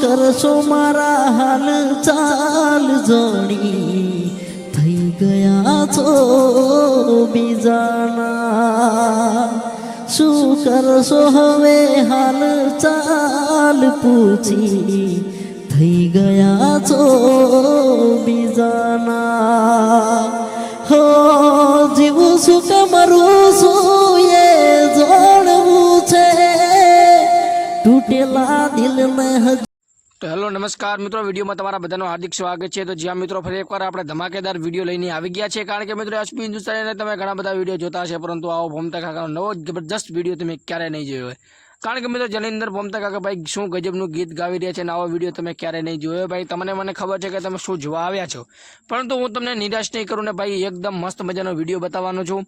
કરશો મારા હાલ ચાલ જોડી થઈ ગયા છો બીજાના શું કરશો હવે હાલ ચાલ પૂછી થઈ ગયા છો બીજાના હો જીવું શું કે મરું શું એ જોડવું છે તૂટેલા દિલને તો હેલો નમસ્કાર મિત્રો, વિડીયોમાં તમારા બધાનું હાર્દિક સ્વાગત છે। તો જ્યાં મિત્રો ફરી એકવાર આપણે ધમાકેદાર વિડીયો લઈને આવી ગયા છે, કારણ કે મિત્રો એસપી હિન્દુસ્તાનીને તમે ઘણા બધા વિડીયો જોતા હશે, પરંતુ આવો ભોમતા કાકાનો નવો જબરદસ્ત વિડીયો તમે ક્યારેય નહીં જોયો હોય। કારણ કે મિત્રો જેની અંદર ભોમતા કાકા ભાઈ શું ગજબનું ગીત ગાવી રહ્યા છે અને આવો વિડીયો તમે ક્યારેય નહીં જોયો ભાઈ। તમને મને ખબર છે કે તમે શું જોવા આવ્યા છો, પરંતુ હું તમને નિરાશ નહીં કરું ને ભાઈ, એકદમ મસ્ત મજાનો વિડીયો બતાવવાનો છું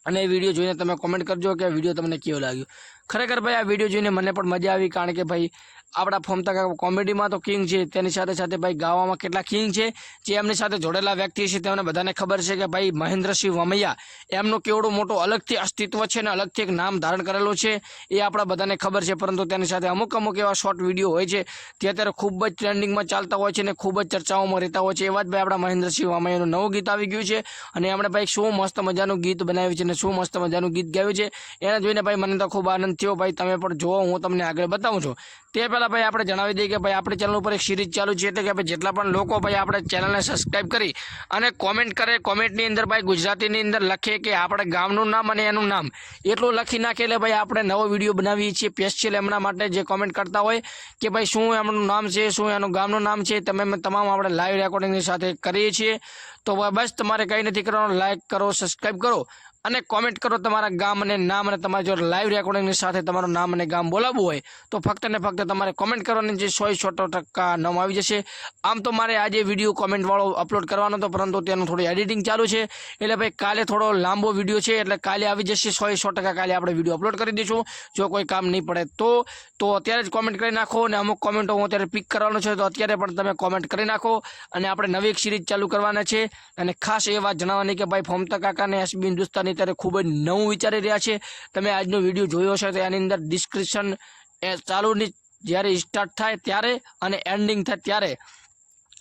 અને એ વિડીયો જોઈને તમે કોમેન્ટ કરજો કે વિડીયો તમને કેવો લાગ્યો। ખરેખર ભાઈ આ વિડીયો જોઈને મને પણ મજા આવી, કારણ કે ભાઈ આપણા ભોમતા કાકા કોમેડીમાં તો કિંગ છે, તેની સાથે સાથે ભાઈ ગાવામાં કેટલા કિંગ છે, જે એમની સાથે જોડેલા વ્યક્તિ છે તેમને બધાને ખબર છે કે ભાઈ મહેન્દ્રસિંહ વમૈયા એમનો કેવડો મોટો અલગથી અસ્તિત્વ છે અને અલગથી એક નામ ધારણ કરેલું છે, એ આપણા બધાને ખબર છે। પરંતુ તેની સાથે અમુક એવા શોર્ટ વિડીયો હોય છે તે અત્યારે ખૂબ જ ટ્રેન્ડિંગમાં ચાલતા હોય છે અને ખૂબ જ ચર્ચાઓમાં રહેતા હોય છે। એવા જ ભાઈ આપણા મહેન્દ્રસિંહ વમૈયાનું નવું ગીત આવી ગયું છે અને એમણે ભાઈ શું મસ્ત મજાનું ગીત બનાવ્યું છે અને શું મસ્ત મજાનું ગીત ગાયું છે, એને જોઈને ભાઈ મને તો ખૂબ આનંદ થયો। ભાઈ તમે પણ જુઓ, હું તમને આગળ બતાવું છું। તે પહેલાં ભાઈ આપણે જણાવી દઈએ કે ભાઈ આપણી ચેનલ ઉપર એક સિરીઝ ચાલુ છે, એટલે કે ભાઈ જેટલા પણ લોકો ભાઈ આપણે ચેનલને સબસ્ક્રાઈબ કરી અને કોમેન્ટ કરે, કોમેન્ટની અંદર ભાઈ ગુજરાતીની અંદર લખે કે આપણે ગામનું નામ અને એનું નામ એટલું લખી નાખે, એટલે ભાઈ આપણે નવો વિડીયો બનાવીએ છીએ સ્પેશિયલ એમના માટે જે કોમેન્ટ કરતા હોય કે ભાઈ શું એમનું નામ છે, શું એનું ગામનું નામ છે, તમે તમામ આપણે લાઈવ રેકોર્ડિંગની સાથે કરીએ છીએ। તો બસ તમારે કંઈ નથી કરવાનું, લાઈક કરો, સબસ્ક્રાઈબ કરો અને કોમેન્ટ કરો તમારા ગામ અને નામ, અને તમારે જો લાઈવ રેકોર્ડિંગની સાથે તમારું નામ અને ગામ બોલાવવું હોય તો ફક્ત ને ફક્ત તમારે કોમેન્ટ કરવાની, જે 100% નામ આવી જશે। આમ તો મારે આજે વિડીયો કોમેન્ટવાળો અપલોડ કરવાનો હતો, પરંતુ તેનું થોડું એડિટિંગ ચાલુ છે, એટલે ભાઈ કાલે થોડો લાંબો વિડીયો છે, એટલે કાલે આવી જશે 100% કાલે આપણે વિડીયો અપલોડ કરી દઈશું, જો કોઈ કામ નહીં પડે તો અત્યારે જ કોમેન્ટ કરી નાખો। અને અમુક કોમેન્ટો હું અત્યારે પિક કરવાનો છે, તો અત્યારે પણ તમે કોમેન્ટ કરી નાખો અને આપણે નવી એક સિરીઝ ચાલુ કરવાના છે। અને ખાસ એ વાત જણાવવાની કે ભાઈ ભોમતા કાકાને એસબી હિન્દુસ્તાની ત્યારે ખૂબ જ નવું વિચારી રહ્યા છે। તમે આજનો વિડીયો જોયો હશે તો એની અંદર ડિસ્ક્રિપ્શન ચાલુની જ્યારે સ્ટાર્ટ થાય ત્યારે અને એન્ડિંગ થાય ત્યારે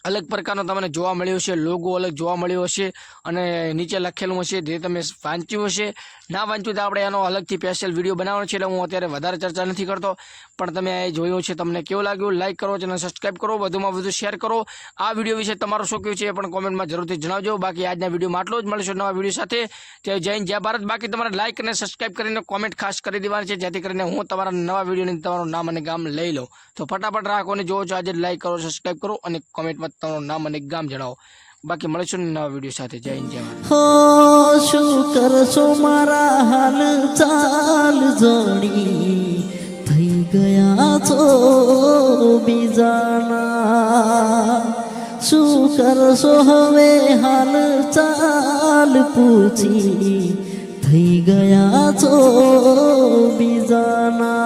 અલગ પ્રકારનો તમને જોવા મળ્યો હશે, લોગો અલગ જોવા મળ્યો હશે અને નીચે લખેલું હશે, જે તમે વાંચ્યું હશે, ના વાંચ્યું તો આપણે એનો અલગથી સ્પેશિયલ વિડીયો બનાવવાનો છે, એટલે હું અત્યારે વધારે ચર્ચા નથી કરતો, પણ તમે એ જોયું છે, તમને કેવું લાગ્યું લાઈક કરો, ચેનલ સબસ્ક્રાઈબ કરો, વધુમાં વધુ શેર કરો। આ વિડીયો વિશે તમારું શું કહેવું છે એ પણ કોમેન્ટમાં જરૂરથી જણાવજો। બાકી આજના વિડીયોમાં આટલું જ, મળીશું નવા વિડીયો સાથે। જય હિન્દ, જય ભારત। બાકી તમારે લાઈક અને સબસ્ક્રાઈબ કરીને કોમેન્ટ ખાસ કરી દેવાની છે, જેથી કરીને હું તમારા નવા વિડીયોની તમારું નામ અને ગામ લઈ લઉં। તો ફટાફટ રાખો અને જોવો છો આજે લાઈક કરો, સબસ્ક્રાઈબ કરો અને કોમેન્ટમાં તમારું નામ અને ગામ જણાવો। બાકી મળીશું નવા વિડીયો સાથે। જય હિન્દ, જય ભારત। હો શું કરશો મારા હાલ ચાલ જોડી થઈ ગયા છો બીજાના શું કરશો હવે હાલ ચાલ પૂછી થઈ ગયા છો બીજાના।